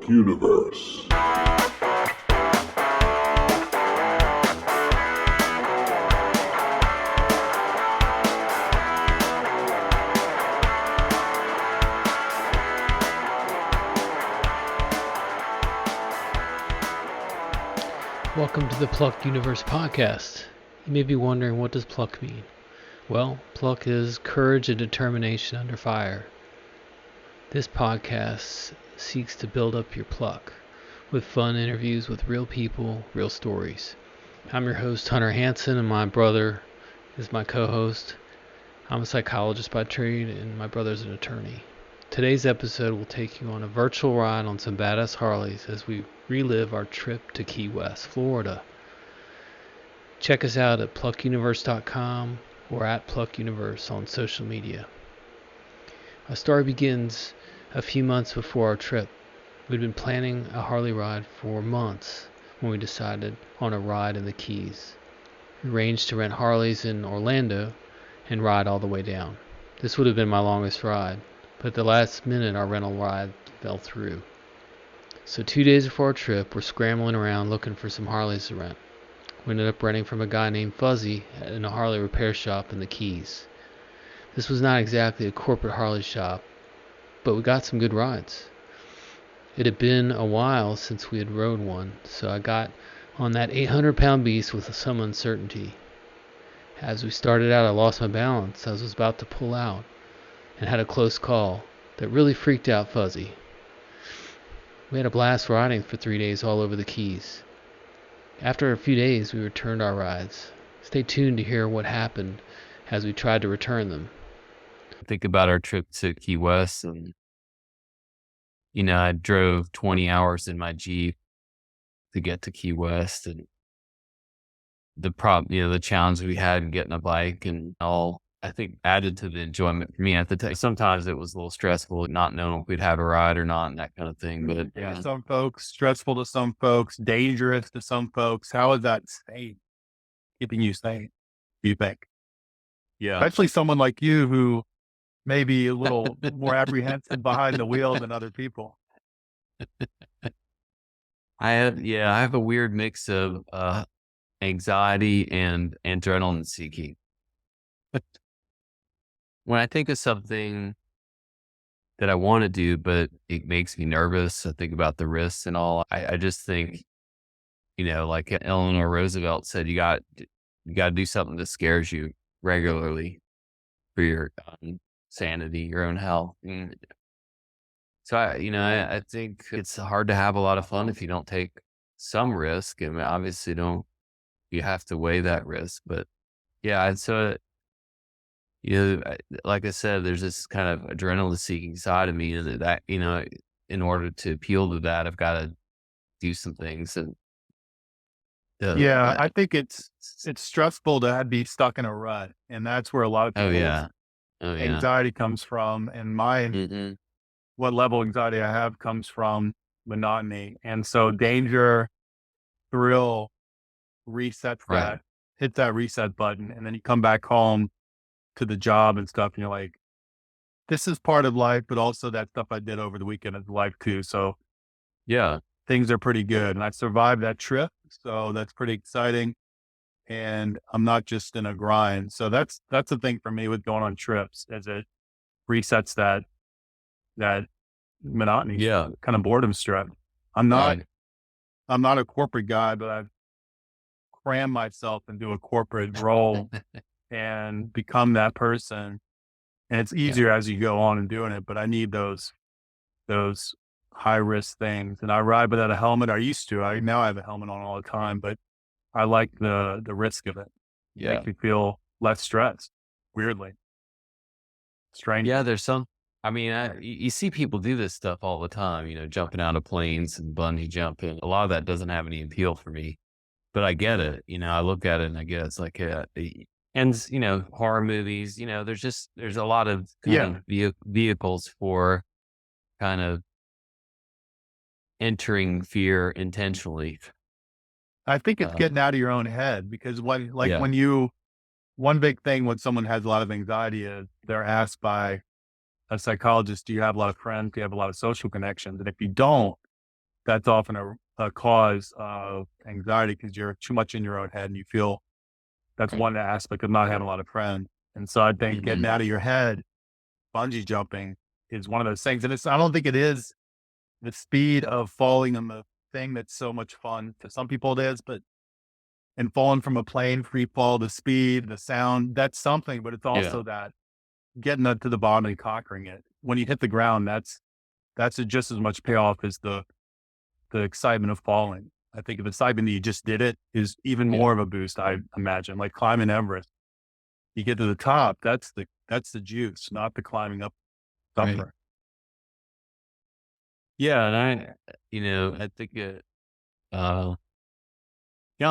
Pluck Universe. Welcome to the Pluck Universe podcast. You may be wondering, what does pluck mean? Well, pluck is courage and determination under fire. This podcast seeks to build up your pluck with fun interviews with real people, real stories. I'm your host, Hunter Hansen, and my brother is my co-host. I'm a psychologist by trade, and my brother's an attorney. Today's episode will take you on a virtual ride on some badass Harleys as we relive our trip to Key West, Florida. Check us out at pluckuniverse.com or at Pluck Universe on social media. Our story begins a few months before our trip. We'd been planning a Harley ride for months when we decided on a ride in the Keys. We arranged to rent Harleys in Orlando and ride all the way down. This would have been my longest ride, but at the last minute our rental ride fell through. So 2 days before our trip, we're scrambling around looking for some Harleys to rent. We ended up renting from a guy named Fuzzy in a Harley repair shop in the Keys. This was not exactly a corporate Harley shop, but we got some good rides. It had been a while since we had rode one, so I got on that 800-pound beast with some uncertainty. As we started out, I lost my balance. I was about to pull out and had a close call that really freaked out Fuzzy. We had a blast riding for 3 days all over the Keys. After a few days, we returned our rides. Stay tuned to hear what happened as we tried to return them. Think about our trip to Key West, and I drove 20 hours in my Jeep to get to Key West, and the challenge we had in getting a bike and all, I think, added to the enjoyment for me at the time. Sometimes it was a little stressful, not knowing if we'd have a ride or not and that kind of thing. But yeah, some folks, stressful to some folks, dangerous to some folks. How is that sane? Keeping you sane, do you think? yeah, Especially someone like you who may be a little more apprehensive behind the wheel than other people. I have a weird mix of anxiety and adrenaline seeking. When I think of something that I want to do, but it makes me nervous, I think about the risks and all. I just think, like Eleanor Roosevelt said, you got to do something that scares you regularly for your sanity, your own health. So I think it's hard to have a lot of fun if you don't take some risk. I mean, obviously you have to weigh that risk, but yeah. And so, like I said, there's this kind of adrenaline seeking side of me that, in order to appeal to that, I've got to do some things. And I think it's stressful to be stuck in a rut. And that's where a lot of people's anxiety comes from. And mine, what level of anxiety I have comes from monotony. And so danger, thrill, resets that, hit that reset button. And then you come back home to the job and stuff, and you're like, this is part of life, but also that stuff I did over the weekend is life too. So yeah, things are pretty good. And I survived that trip. So that's pretty exciting. And I'm not just in a grind. So that's the thing for me with going on trips, is it resets that monotony, kind of boredom stress. I'm not a corporate guy, but I've crammed myself into a corporate role and become that person. And it's easier as you go on and doing it, but I need those high risk things. And I ride without a helmet. I used to. Now I have a helmet on all the time, but I like the risk of it. It makes me feel less stressed. Weirdly. Strange. Yeah, there's some. I mean, you see people do this stuff all the time. Jumping out of planes and bungee jumping. A lot of that doesn't have any appeal for me, but I get it. I look at it and I get it's like and horror movies. There's a lot of vehicles for kind of entering fear intentionally. I think it's getting out of your own head, because when one big thing when someone has a lot of anxiety is they're asked by a psychologist, do you have a lot of friends? Do you have a lot of social connections? And if you don't, that's often a cause of anxiety because you're too much in your own head and you feel that's one aspect of not having a lot of friends. And so I think getting out of your head, bungee jumping is one of those things. And I don't think it is the speed of falling on the thing that's so much fun. For some people it is, but and falling from a plane, free fall, the speed, the sound, that's something, but it's Yeah. also that getting up to the bottom and conquering it. When you hit the ground, that's just as much payoff as the excitement of falling. I think the excitement that you just did it is even more of a boost, I imagine. Like climbing Everest. You get to the top, that's the juice, not the climbing up Right. suffering. Yeah. And I think yeah, I'll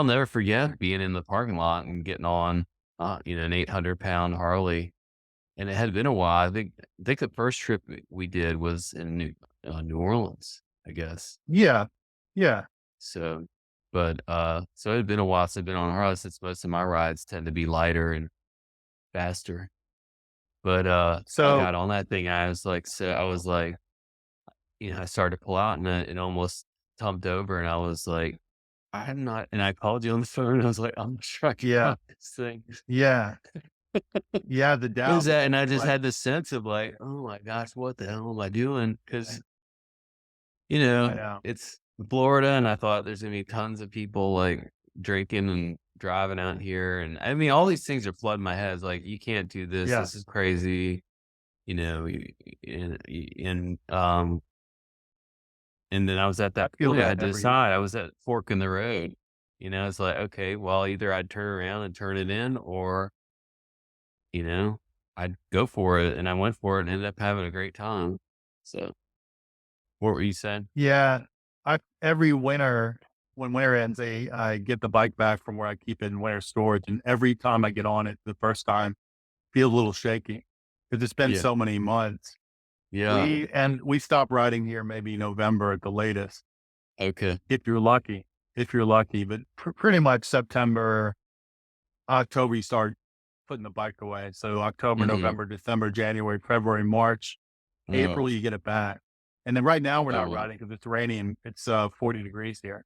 never forget being in the parking lot and getting on, an 800-pound Harley. And it had been a while. I think the first trip we did was in New Orleans, I guess. Yeah. Yeah. So, but so it had been a while since I've been on a Harley, since most of my rides tend to be lighter and faster. But I So got on that thing. I was like, I started to pull out and it almost tumped over, and I was like, I'm not. And I called you on the phone. And I was like, I'm not sure I can yeah. ride this thing. Yeah. Yeah. The It was doubt. that, and I just Like, had this sense of like, oh my gosh, what the hell am I doing? Because I know. it's Florida, and I thought there's gonna be tons of people like drinking and driving out here, and I mean, all these things are flooding my head. It's like, you can't do this. Yeah. This is crazy. You know, and and then I was at I that feel point. I that had to every year. decide. I was at fork in the road. It's like, okay, well, either I'd turn around and turn it in, or you know, I'd go for it. And I went for it and ended up having a great time. So, what were you saying? Yeah. Every winter, when winter ends, I get the bike back from where I keep it in winter storage. And every time I get on it, the first time, feel a little shaky because it's been Yeah. so many months. Yeah. We stop riding here maybe November at the latest, Okay. if you're lucky. If you're lucky, but pretty much September, October, you start putting the bike away. So October, Hmm. November, December, January, February, March, Oh, April, you get it back. And then right now we're oh, not wow. riding because it's rainy and it's 40 degrees here.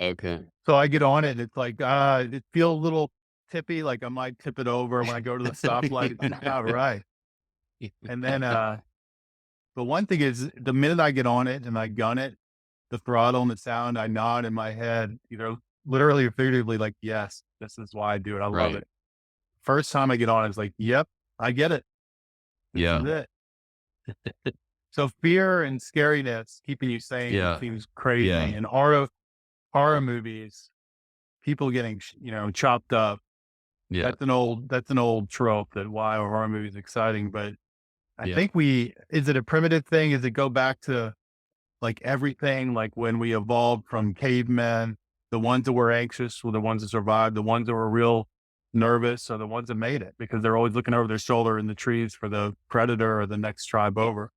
Okay. So I get on it and it's like, it feels a little tippy, like I might tip it over when I go to the stoplight. It's not right. And then, but one thing is the minute I get on it and I gun it, the throttle and the sound, I nod in my head, either literally or figuratively, like, yes, this is why I do it. I love Right. it. First time I get on, it's like, yep, I get it. This is Yeah. it. So fear and scariness keeping you sane Yeah. seems crazy. Yeah. And horror movies, people getting, chopped up. Yeah. That's an old trope that why a horror movie is exciting. But I Yeah. think is it a primitive thing? Does it go back to like everything, like when we evolved from cavemen, the ones that were anxious were the ones that survived, the ones that were real nervous are the ones that made it because they're always looking over their shoulder in the trees for the predator or the next tribe over.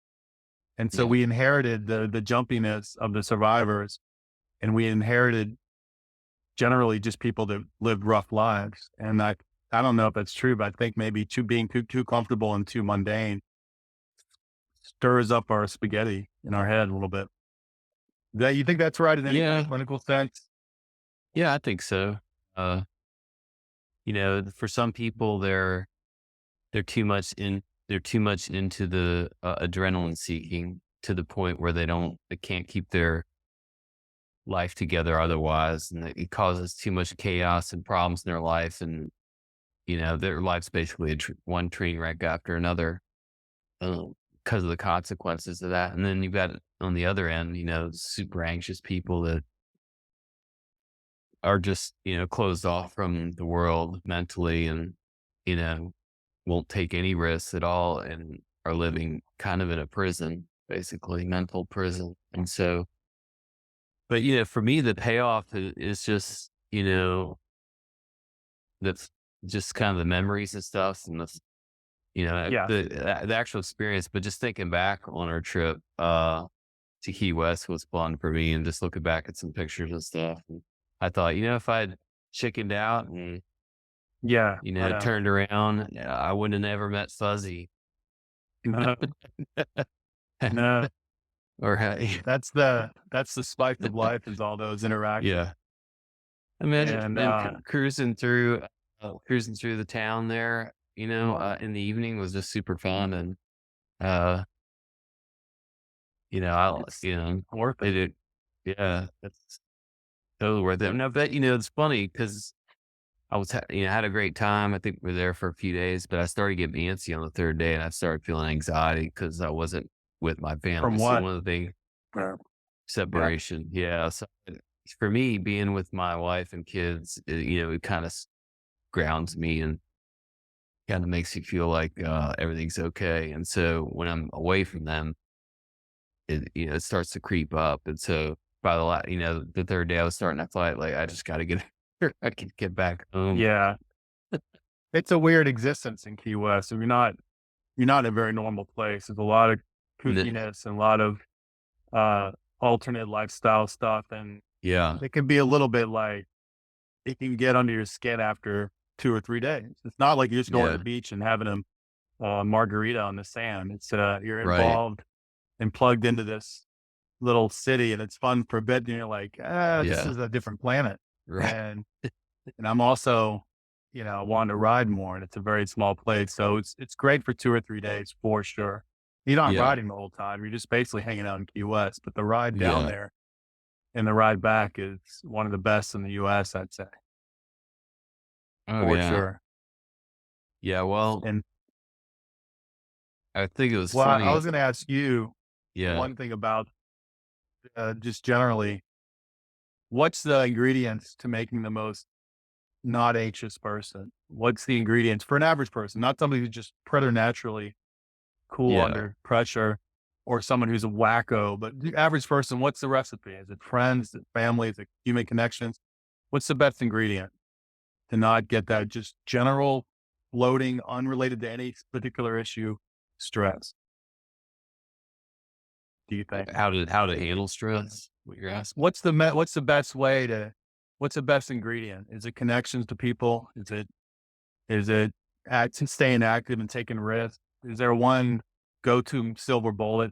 And so Yeah. we inherited the jumpiness of the survivors, and we inherited generally just people that lived rough lives. And I don't know if that's true, but I think maybe being too comfortable and too mundane stirs up our spaghetti in our head a little bit. That you think that's right in any Yeah. clinical sense? Yeah. I think so. Uh, for some people, they're too much into the adrenaline seeking to the point where they can't keep their life together otherwise, and it causes too much chaos and problems in their life, and their life's basically one train wreck after another, because of the consequences of that. And then you've got on the other end, super anxious people that are just closed off from the world mentally, and you know won't take any risks at all, and are living kind of in a prison, basically mental prison. And so, but for me, the payoff is just that's just kind of the memories and stuff, and Yeah. the actual experience. But just thinking back on our trip to Key West was fun for me, and just looking back at some pictures and stuff. And I thought, if I'd chickened out and Yeah. I know. turned around, I wouldn't have never met Fuzzy. No, no. Or That's the spice of life, is all those interactions. yeah. Imagine And man, cruising through the town there, in the evening was just super fun. And, uh, it's worth they it. did, yeah, that's totally worth it. No, but it's funny because had a great time. I think we were there for a few days, but I started getting antsy on the third day and I started feeling anxiety because I wasn't with my From family. So what? one of the things, Yeah. separation. Yeah. So for me, being with my wife and kids, it kind of grounds me and kind of makes you feel like everything's okay. And so when I'm away from them, it starts to creep up. And so by the third day I was starting to feel like I just got to get, I can get back home. Yeah. It's a weird existence in Key West. So you're not in a very normal place. There's a lot of And kookiness and a lot of alternate lifestyle stuff. And yeah. it can be a little bit like, it can get under your skin after 2 or 3 days. It's not like you're just going to Yeah. the beach and having a margarita on the sand. It's you're Right. involved and plugged into this little city, and it's fun for a bit. And you're like, this Yeah. is a different planet. Right. And I'm also, wanting to ride more, and it's a very small place. So it's great for 2 or 3 days for sure. You're not Yeah. riding the whole time. You're just basically hanging out in Key West, but the ride down Yeah. there and the ride back is one of the best in the US, I'd say, Oh for yeah. sure. Yeah. Well, And I think it was well, I funny. was going to ask you Yeah. one thing about just generally, what's the ingredients to making the most not anxious person? What's the ingredients for an average person, not somebody who's just preternaturally cool Yeah. under pressure, or someone who's a wacko, but the average person, what's the recipe? Is it friends? Is it family? Is it human connections? What's the best ingredient to not get that just general floating, unrelated to any particular issue, stress? Do you think? How to handle stress? What you're asking? What's the best way to, what's the best ingredient? Is it connections to people? Is it staying active and taking risks? Is there one go-to silver bullet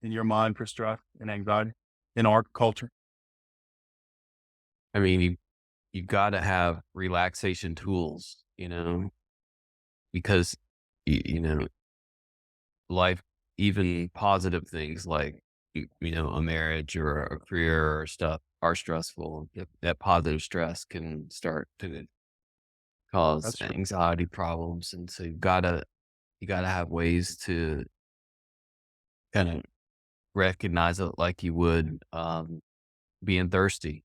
in your mind for stress and anxiety in our culture? I mean, you got to have relaxation tools, because life, even positive things like a marriage or a career or stuff are stressful. That positive stress can start to cause That's true. anxiety problems, and so you gotta have ways to kind of recognize it like you would being thirsty.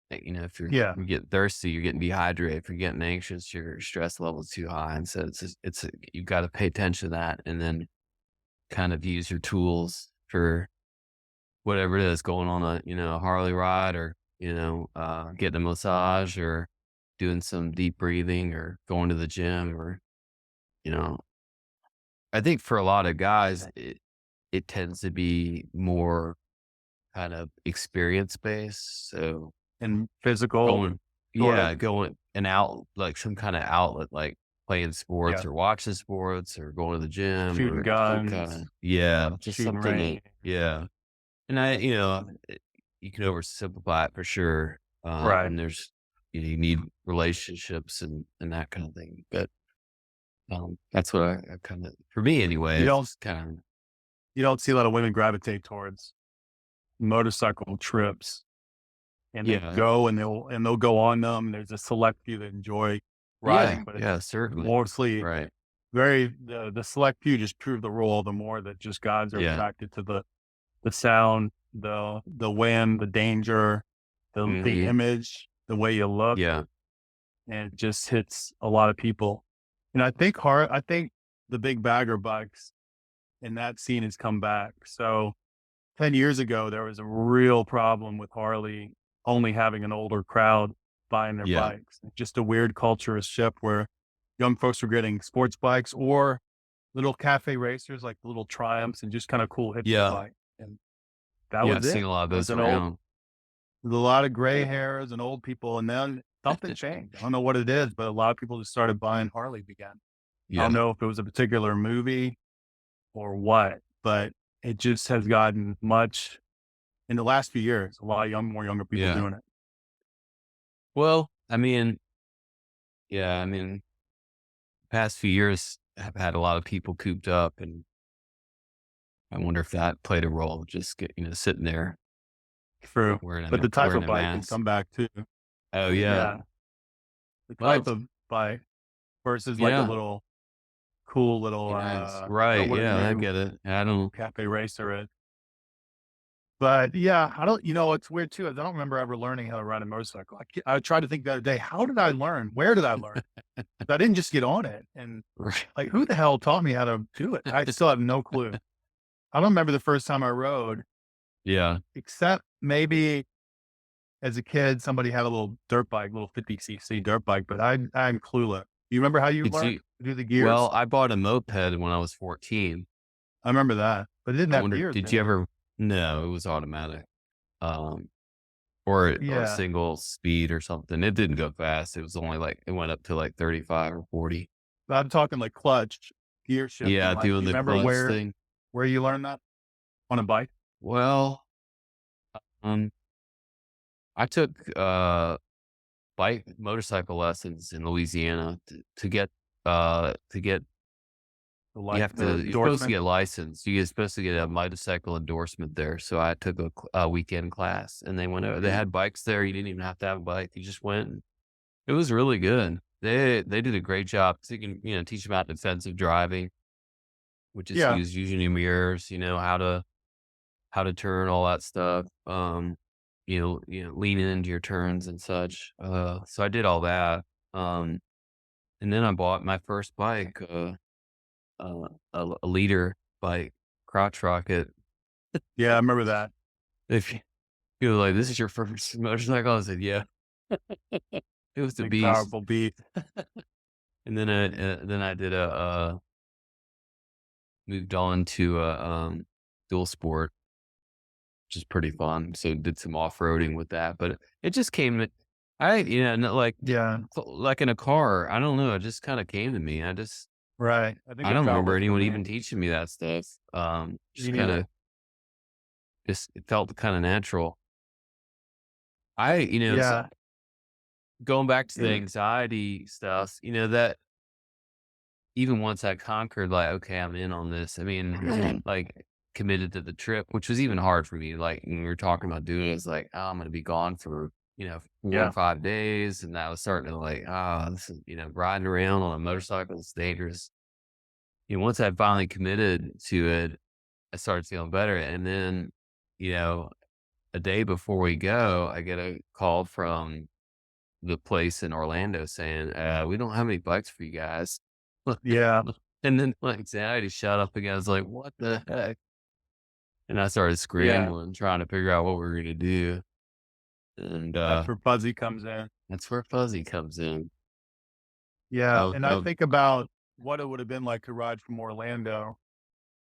If Yeah. you get thirsty, you're getting dehydrated. If you're getting anxious, your stress level is too high, and so you've got to pay attention to that, and then kind of use your tools for whatever it is, going on a Harley ride, or getting a massage, or doing some deep breathing, or going to the gym, or you know I think for a lot of guys it tends to be more kind of experience based. So And physical, going sort yeah, of. going an out like some kind of outlet, like playing sports Yeah. or watching sports or going to the gym Shooting or guns, just shooting something range. yeah. And you can oversimplify it for sure. Right. And there's you need relationships and that kind of thing. But that's what I kind of, for me anyway, You don't it's kind of you don't see a lot of women gravitate towards motorcycle trips, and they yeah. go and they'll go on them. There's a select few that enjoy riding, but it's Yeah, certainly. mostly Right. the select few just prove the rule. The more that just guys are Yeah. attracted to the sound, the wind, the danger, the Mhm. image, the way you look, Yeah. and it just hits a lot of people. And I think the big bagger bikes in that scene has come back. So 10 years ago, there was a real problem with Harley only having an older crowd buying their Yeah. bikes. Just a weird culture has shift where young folks were getting sports bikes or little cafe racers, like little Triumphs, and just kind of cool hippie Yeah. bike. And that Yeah. I've was it. seen a lot of It was those an old, around. there's a lot of gray hairs and old people. And then something changed. I don't know what it is, but a lot of people just started buying Harleys again. I Yeah. don't know if it was a particular movie or what, but it just has gotten much in the last few years, a lot of more younger people Yeah. doing it. Well, I mean, yeah, I mean, past few years have had a lot of people cooped up, and I wonder if that played a role. Just sitting there True. But the type wearing of a bike can mask. come back too. Oh yeah. Yeah. The Well, type of bike versus like a yeah. little cool little, Yes. I don't know Right. what a Yeah, I new get it. I don't. cafe racer is. But yeah, I don't, it's weird too. Is I don't remember ever learning how to ride a motorcycle. I tried to think the other day, how did I learn? Where did I learn? I didn't just get on it. And Right. like, who the hell taught me how to do it? I still have no clue. I don't remember the first time I rode, Yeah. except maybe as a kid, somebody had a little dirt bike, little 50cc dirt bike, but I'm clueless. You remember how you Did learned you? to do the Well, gears? I bought a moped when I was 14. I remember that, but it didn't I have wonder, gears, did did you it? ever? No, it was automatic. Um, or Yeah. single speed or something. It didn't go fast. It was only like it went up to like 35 or 40. But I'm talking like clutch, gear shifting. Yeah, Like, doing you the remember clutch thing. where you learned that on a bike? Well, um, I took motorcycle lessons in Louisiana to get The the you're supposed to endorsement. get licensed. You're supposed to get a motorcycle endorsement there. So I took a weekend class, and they went over. They had bikes there. You didn't even have to have a bike. You just went. And it was really good. They did a great job. Teach them about defensive driving, which is Yeah. using your mirrors. How to turn, all that stuff. Leaning into your turns and such. So I did all that. And then I bought my first bike. A leader bike, crotch rocket. Yeah, I remember that. If you were like, "This is your first motorcycle?" I said, "Yeah." It was the Big, beast. powerful beast. And then I did moved on to dual sport, which is pretty fun. So did some off roading with that, but it just came. Yeah. Like in a car. I don't know. It just kind of came to me. Right. I think I that's don't how it remember was for anyone me. even teaching me that stuff. Me Just kind neither. of just it felt kind of natural. Yeah. Going back to the Yeah. anxiety stuff, that even once I conquered, like, okay, I'm in on this. I mean, like, committed to the trip, which was even hard for me. Like, when we were talking about doing it, it's like, oh, I'm going to be gone for, 4 or Yeah. 5 days. And I was starting to like, this is, riding around on a motorcycle is dangerous. Once I finally committed to it, I started feeling better. And then, you know, a day before we go, I get a call from the place in Orlando saying, we don't have any bikes for you guys. Yeah. And then my anxiety shot up again. I was like, what the heck? And I started Yeah. scrambling, trying to figure out what we were going to do. And That's where Fuzzy comes in. that's where Fuzzy comes in. Yeah. Oh, And I think about what it would have been like to ride from Orlando.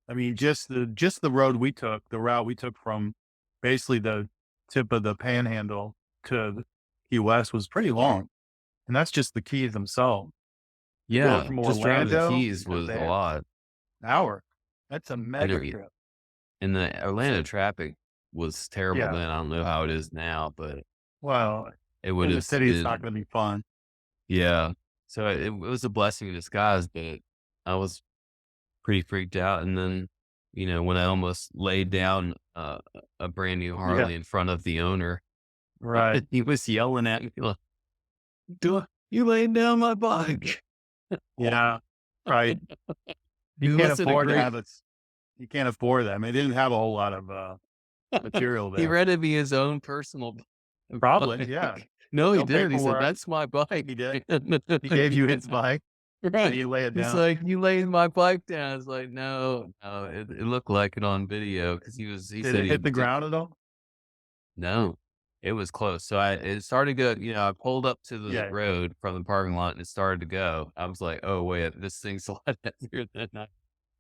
I mean, just the road we took, the route we took from basically the tip of the panhandle to Key West was pretty long. And that's just the Keys themselves. Going yeah, from just driving the Orlando Keys to was a there, lot. an hour. That's a And, mega trip. and the Orlando traffic was terrible Yeah. then. I don't know how it is now, but Well, it would in the have city, it's not been, going to be fun. yeah. So it was a blessing in disguise, but I was pretty freaked out. And then, when I almost laid down a brand new Yeah. Harley in front of the owner, Right. he was yelling at me, like, you laying down my bike. Yeah. Right. He You can't wasn't a afford to great, have it. You can't afford that. I mean, they didn't have a whole lot of material he there. rented me his own personal Probably, bike. yeah. No, he No did. He said, paperwork. that's my bike. He did. He gave you his bike, and Right. you lay it He's down. like, you laid my bike down. I was like, no, it looked like it on video because he Did said it he hit the did. ground at all? No, it was close. So it started to go, I pulled up to the Yeah. road from the parking lot and it started to go. I was like, oh, wait, this thing's a lot heavier than I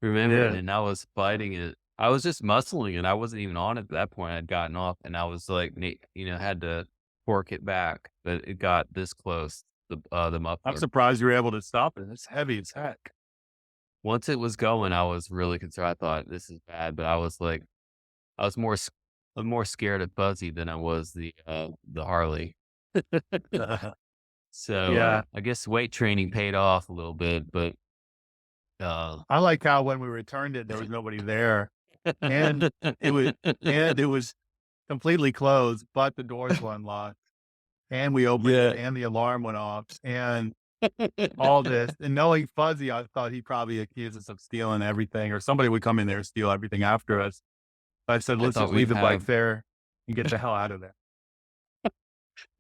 remembered. Yeah. And I was fighting it. I was just muscling it. I wasn't even on it at that point. I'd gotten off and I was like, had to torque it back, but it got this close, the I'm muffler. surprised you were able to stop it. It's heavy as heck. once it was going, I was really concerned. I thought this is bad, but I was like, I was more, I was more scared of Fuzzy than I was the Harley. So Yeah. I guess weight training paid off a little bit, but I like how when we returned it, there was nobody there, and it was completely closed, but the doors were unlocked, and we opened yeah. it, and the alarm went off, and all this. And knowing Fuzzy, I thought he'd probably accuse us of stealing everything, or somebody would come in there and steal everything after us. I said, I let's thought just leave we'd the bike have. there and get the hell out of there.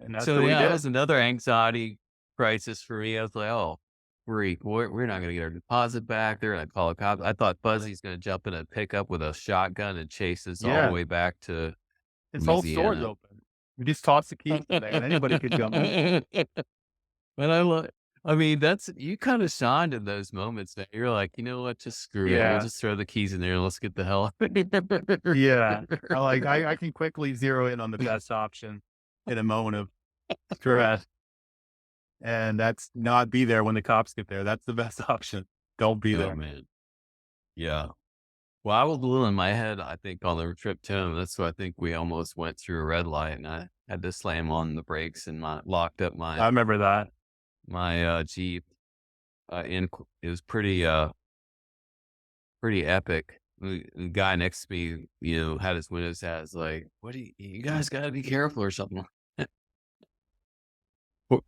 And that's So what we yeah, that did. was another anxiety crisis for me. I was like, oh, we're not going to get our deposit back. They're going to call a cop. I thought Fuzzy's going to jump in a pickup with a shotgun and chase us all the Yeah. way back to His whole store's Louisiana. open. We just tossed the keys in there and anybody could come in. But I mean, that's, you kind of shined in those moments, man. You're like, you know what? Just screw it. We'll Yeah. just throw the keys in there and let's get the hell out. Yeah. I can quickly zero in on the best option in a moment of stress. And that's not be there when the cops get there. That's the best option. Don't be Oh there. man. Yeah. Well, I was a little in my head, I think, on the trip to him. That's why I think we almost went through a red light and I had to slam on the brakes and locked up I my remember that. Jeep. It was pretty epic. The guy next to me, had his windows down. It's like, what do you guys got to be careful or something.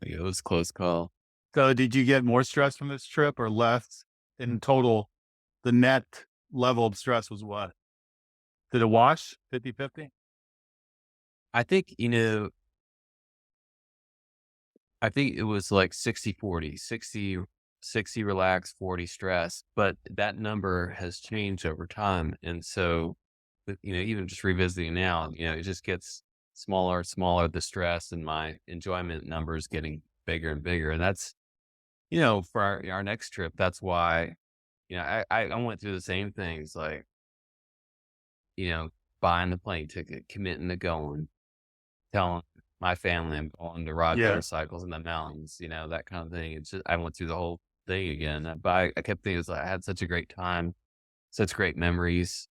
It was a close call. So did you get more stress from this trip or less in total? The net level of stress was what? Did it wash 50-50? I think, I think it was like 60-40, 60 relaxed, 40 stress, but that number has changed over time. And so, even just revisiting now, it just gets smaller and smaller, the stress, and my enjoyment numbers getting bigger and bigger. And that's, for our next trip, that's why, I went through the same things, like, buying the plane ticket, committing to going, telling my family I'm going to ride Yeah. motorcycles in the mountains, that kind of thing. It's just, I went through the whole thing again. But I kept thinking, I had such a great time, such great memories.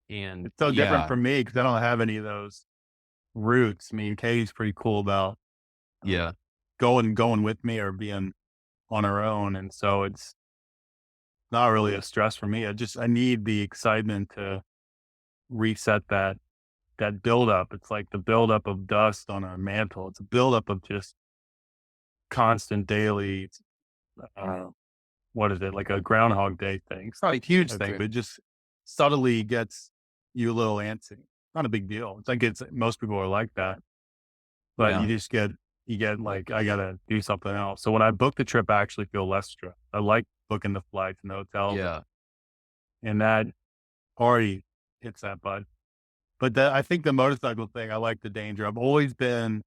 And It's so different yeah, for me because I don't have any of those roots. I mean, Katie's pretty cool about yeah, going with me or being on her own. And so it's not really a stress for me. I need the excitement to reset that buildup. It's like the buildup of dust on a mantle. It's a buildup of just constant daily, what is it? Like a Groundhog Day thing. It's not a huge thing, okay, but it just subtly gets you a little antsy. Not a big deal. It's like most people are like that, but yeah, you get like, I gotta do something else. So when I book the trip, I actually feel less stressed. I like booking the flights and the hotels, yeah, and that already hits that bud. But I think the motorcycle thing, I like the danger. I've always been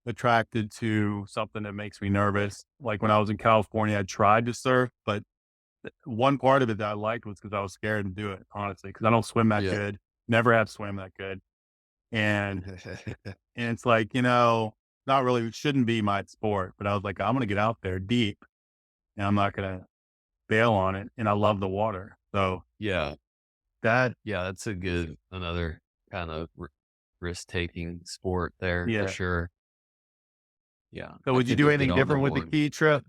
attracted to something that makes me nervous. Like when I was in California, I tried to surf, but one part of it that I liked was because I was scared to do it, honestly, because I don't swim that yeah, good, never have swam that good. And it's like, not really, it shouldn't be my sport, but I was like, I'm going to get out there deep and I'm not going to bail on it. And I love the water. So yeah, that, yeah. That's another kind of risk taking sport there for yeah. sure. Yeah. So I would you think do I've been anything on the different with the one. key trip?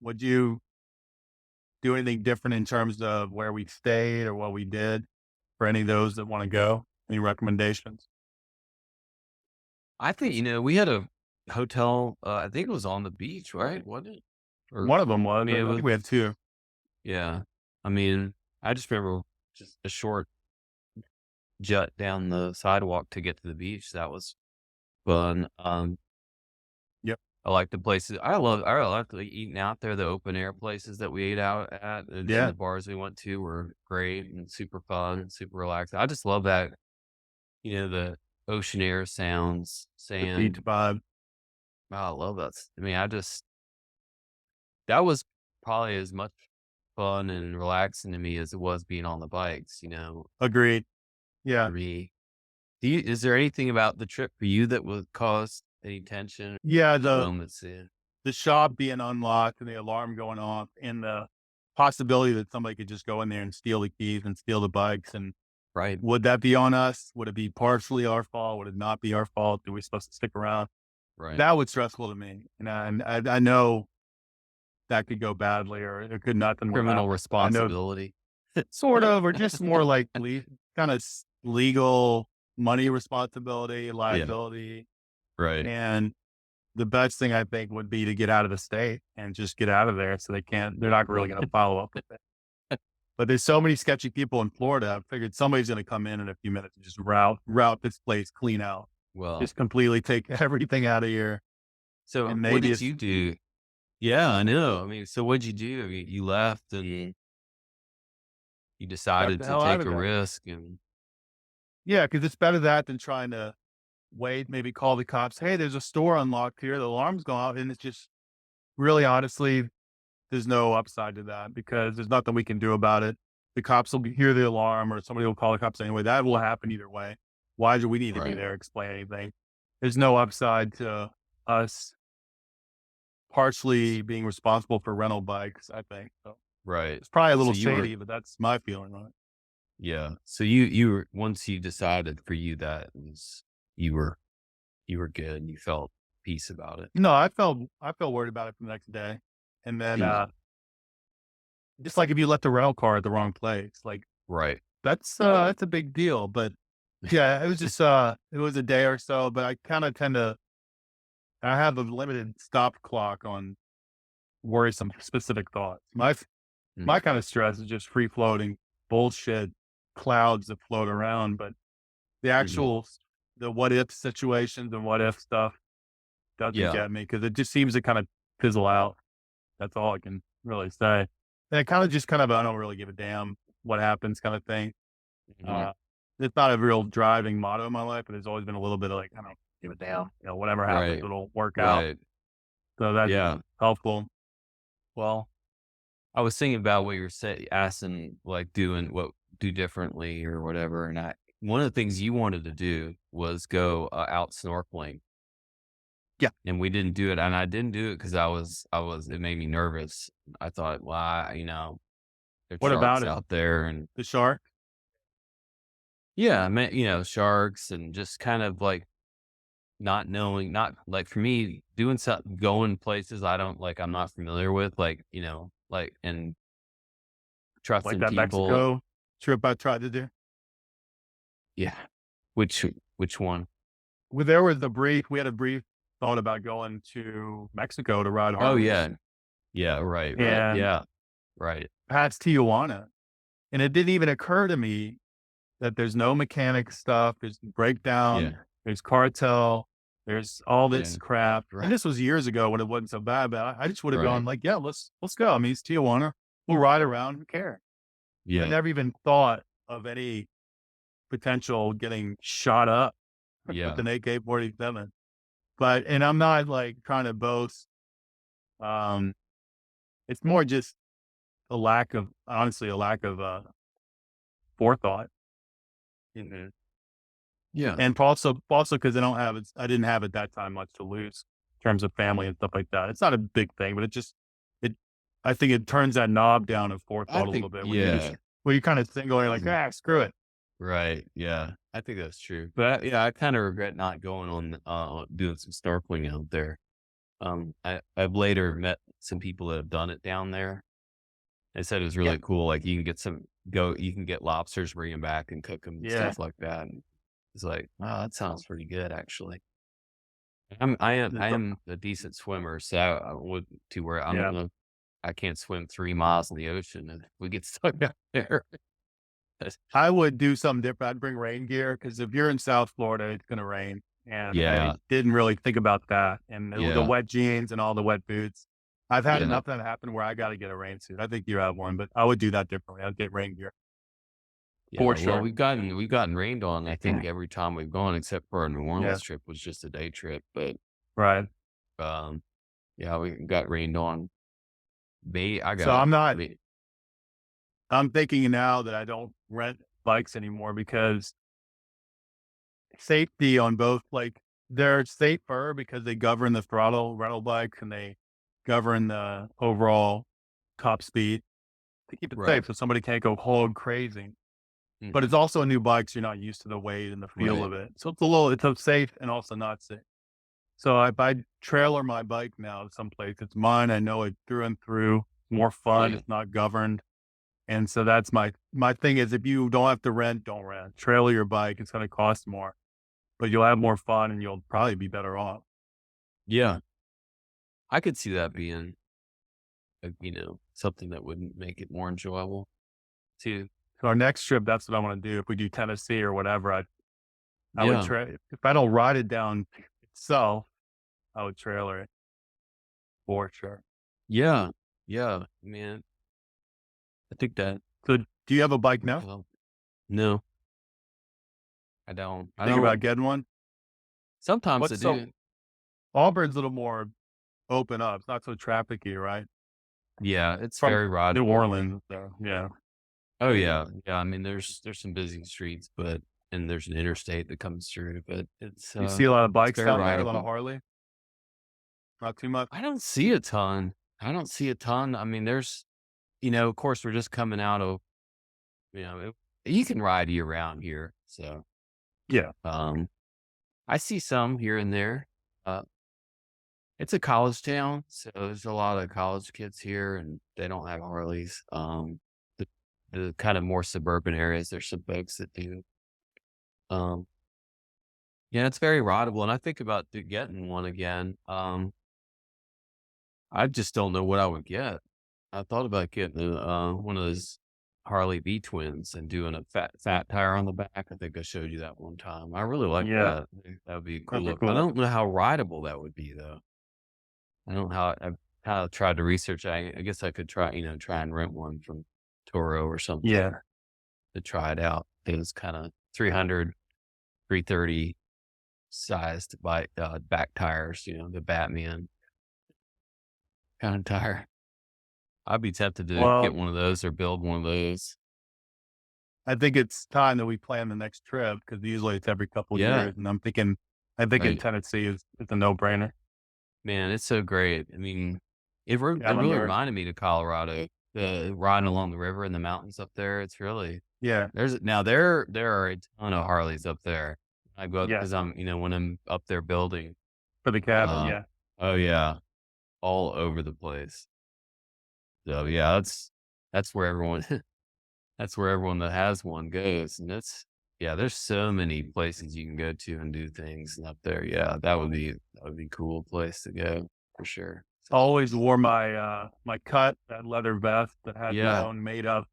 Would you do anything different in terms of where we stayed or what we did for any of those that want to go? Any recommendations? I think, we had a hotel, I think it was on the beach, right? Wasn't it? Or, One of them I was, mean, it I was, think we had two. yeah. I mean, I just remember just a short jut down the sidewalk to get to the beach. That was fun. Yep. I like the places. I love eating out there. The open air places that we ate out at and Yeah. the bars we went to were great and super fun, super relaxed. I just love that, the ocean air sounds, The beach sand. vibe. Oh, I love that. I mean, that was probably as much fun and relaxing to me as it was being on the bikes, Agreed. for Yeah. me. Is there anything about the trip for you that would cause any tension Yeah. moments? Yeah. The shop being unlocked and the alarm going off and the possibility that somebody could just go in there and steal the keys and steal the bikes. And Right. would that be on us? Would it be partially our fault? Would it not be our fault? Are we supposed to stick around? Right. That was stressful to me. And I know that could go badly, or it could nothing. Criminal responsibility. Sort of, or just more like kind of legal money responsibility, liability. Right. And the best thing I think would be to get out of the state and just get out of there, so they're not really going to follow up with it. But there's so many sketchy people in Florida. I figured somebody's going to come in a few minutes and just route this place clean out. Well, Just completely take everything out of here. so and what maybe did it's- you do? Yeah, I know. I mean, so what'd you do? I mean, you left and you decided the to hell out take of a there. risk, and Yeah, because it's better that than trying to wait, maybe call the cops. Hey, there's a store unlocked here. The alarm's gone off. And it's just really, honestly, there's no upside to that because there's nothing we can do about it. The cops will hear the alarm, or somebody will call the cops anyway. That will happen either way. Why do we need to be Right. there, explain anything? There's no upside to us partially being responsible for rental bikes, I think. So right. it's probably a little So you were- shady, but that's my feeling on it. Yeah. So you were, once you decided for you that was, you were good and you felt peace about it. No, I felt worried about it for the next day. And then Yeah. just like if you left the rental car at the wrong place, like Right. that's a big deal. But yeah, it was just it was a day or so, but I kind of I have a limited stop clock on worrisome specific thoughts. My kind of stress is just free floating bullshit clouds that float around, but the actual the what if situations and what if stuff doesn't Yeah. get me, because it just seems to kind of fizzle out. That's all I can really say. And it kind of I don't really give a damn what happens kind of thing. Mhm. It's not a real driving motto in my life, but there's always been a little bit of like, I don't give a damn, whatever happens, Right. it'll work out. Right. So that's Yeah. helpful. Well, I was thinking about what you were asking, like do differently or whatever. And one of the things you wanted to do was go out snorkeling. Yeah. And we didn't do it. And I didn't do it because it made me nervous. I thought, well, there's What about sharks it? out there, and The shark? yeah, I mean, sharks, and just kind of like not knowing, not like for me doing something, going places I'm not familiar with, and trusting Like that people. Mexico trip I tried to do? Yeah. Which one? Well, we had a brief thought about going to Mexico to ride Oh Harleys. yeah. Yeah. Right. And- Yeah. Right. Past Tijuana. And it didn't even occur to me that there's no mechanic stuff, there's breakdown, Yeah. there's cartel, there's all this Yeah. crap. Right. And this was years ago when it wasn't so bad, but I just would have Right. gone like, yeah, let's go. I mean, it's Tijuana. We'll ride around. Who cares? I Yeah. never even thought of any potential getting shot up Yeah. with an AK-47. And I'm not like trying to boast. It's more just a lack of forethought. Mm-hmm. Yeah. And also because I didn't have at that time much to lose in terms of family and stuff like that. It's not a big thing, but I think it turns that knob down of forethought a little bit. When you kind of think, you're like, screw it. Right. Yeah. I think that's true. But I kind of regret not going on, doing some snorkeling out there. I've later met some people that have done it down there. They said it was really cool. Like you can get lobsters, bring them back and cook them and stuff like that. And it's like, wow, that sounds pretty good actually. I am a decent swimmer, so I would to where I don't know. I can't swim 3 miles in the ocean and we get stuck out there. I would do something different. I'd bring rain gear, because if you're in South Florida, it's going to rain. And Yeah. I didn't really think about that. And Yeah. the wet jeans and all the wet boots. I've had Yeah. enough that happen where I got to get a rain suit. I think you have one, but I would do that differently. I'd get rain gear. Yeah, For well, sure. we've gotten rained on, I think, every time we've gone, except for our New Orleans trip was just a day trip. But Right. yeah, we got rained on. I'm thinking now that I don't rent bikes anymore, because safety on both, they're safer because they govern the throttle rental bikes and they govern the overall top speed. to keep it Right. safe so somebody can't go hog crazy. Mhm. But it's also a new bike, so you're not used to the weight and the feel Right. of it. So it's a safe and also not safe. So if I trailer my bike now someplace, it's mine. I know it through and through. More fun. Yeah. It's not governed. And so that's my thing is if you don't have to rent, don't rent. Trailer your bike. It's going to cost more, but you'll have more fun and you'll probably be better off. Yeah. I could see that being, something that would make it more enjoyable too. So our next trip, that's what I want to do. If we do Tennessee or whatever, I would Yeah. if I don't ride it down itself, I would trailer it for sure. Yeah. Yeah, man. I think that. So do you have a bike now? Well, no, I don't. I Think don't. about getting one? Sometimes I What's so do. Auburn's a little more open up. It's not so trafficy, right? Yeah, it's From very New rideable. Orleans, so yeah. Oh yeah, yeah. I mean, there's some busy streets, and there's an interstate that comes through, but it's You see a lot of bikes very down there, a lot of rideable. Harley? Not too much? I don't see a ton. I don't see a ton. I mean, there's, of course, we're just coming out of, you can ride year round here, so Yeah. I see some here and there. Uh, it's a college town, so there's a lot of college kids here, and they don't have Harleys. The kind of more suburban areas, there's some folks that do. Um, yeah, it's very rideable, and I think about getting one again. I just don't know what I would get. I thought about getting one of those Harley V twins and doing a fat tire on the back. I think I showed you that one time. I really like Yeah. that. I think that would be a cool That'd be look. I cool. don't know how rideable that would be though. I don't know how I've tried to research. I guess I could try and rent one from Toro or something Yeah. to try it out. It was kind of 300, 330 sized back tires, the Batman kind of tire. I'd be tempted to Well, get one of those or build one of those. I think it's time that we plan the next trip because usually it's every couple of Yeah. years. And I'm thinking Right. Tennessee is a no-brainer. Man, it's so great. I mean, it Yeah, I'm a really nerd. reminded me to Colorado. Riding along the river and the mountains up there. It's really Yeah. there are a ton of Harleys up there. I go Yeah. because I'm when I'm up there building. For the cabin, Uh, yeah. Oh yeah, all over the place. So yeah, that's where everyone that's where everyone that has one goes, and there's so many places you can go to and do things up there. Yeah, that would be a cool place to go for sure. Always wore my my cut, that leather vest that had my Yeah. own made up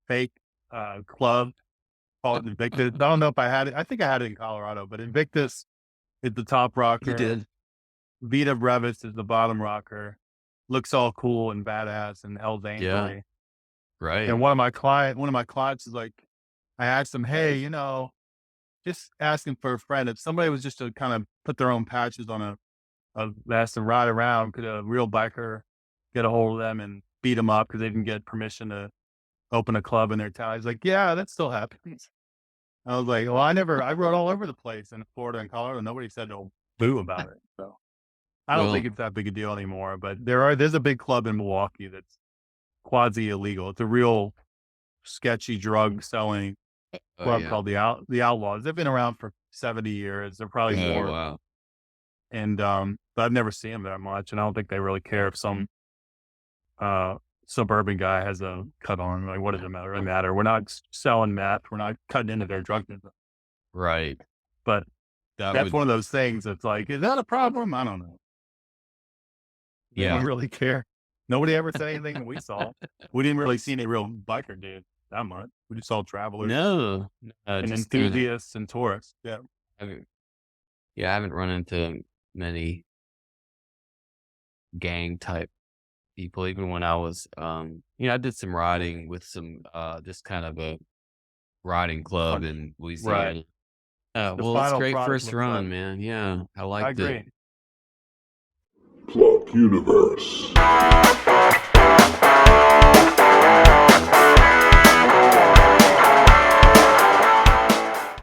fake club called Invictus. I don't know if I had it. I think I had it in Colorado, but Invictus is the top rocker. You did. Vita Brevis is the bottom rocker. Looks all cool and badass and Hell's Angel. Right. And one of my clients is like, I asked him, hey, just asking for a friend. If somebody was just to kind of put their own patches on a vest and ride around, could a real biker get a hold of them and beat them up because they didn't get permission to open a club in their town? He's like, yeah, that still happens. I was like, well, I rode all over the place in Florida and Colorado. Nobody said no boo about it. So I don't think it's that big a deal anymore, but there's a big club in Milwaukee that's quasi illegal. It's a real sketchy drug selling club called the Outlaws. They've been around for 70 years. They're probably more. Wow. And but I've never seen them that much, and I don't think they really care if some suburban guy has a cut on. Like, what does it matter? Really matter. We're not selling meth. We're not cutting into their drug business. Right. But that's one of those things that's like, is that a problem? I don't know. They don't really care. Nobody ever said anything that we saw. We didn't really see any real biker dude that much. We just saw travelers. No. And enthusiasts and tourists. Yeah. I haven't run into many gang type people, even when I was, I did some riding with some, just kind of a riding club in Louisiana. Right. Well, it's great first run, man. Yeah, I liked it. I agree. Pluck Universe.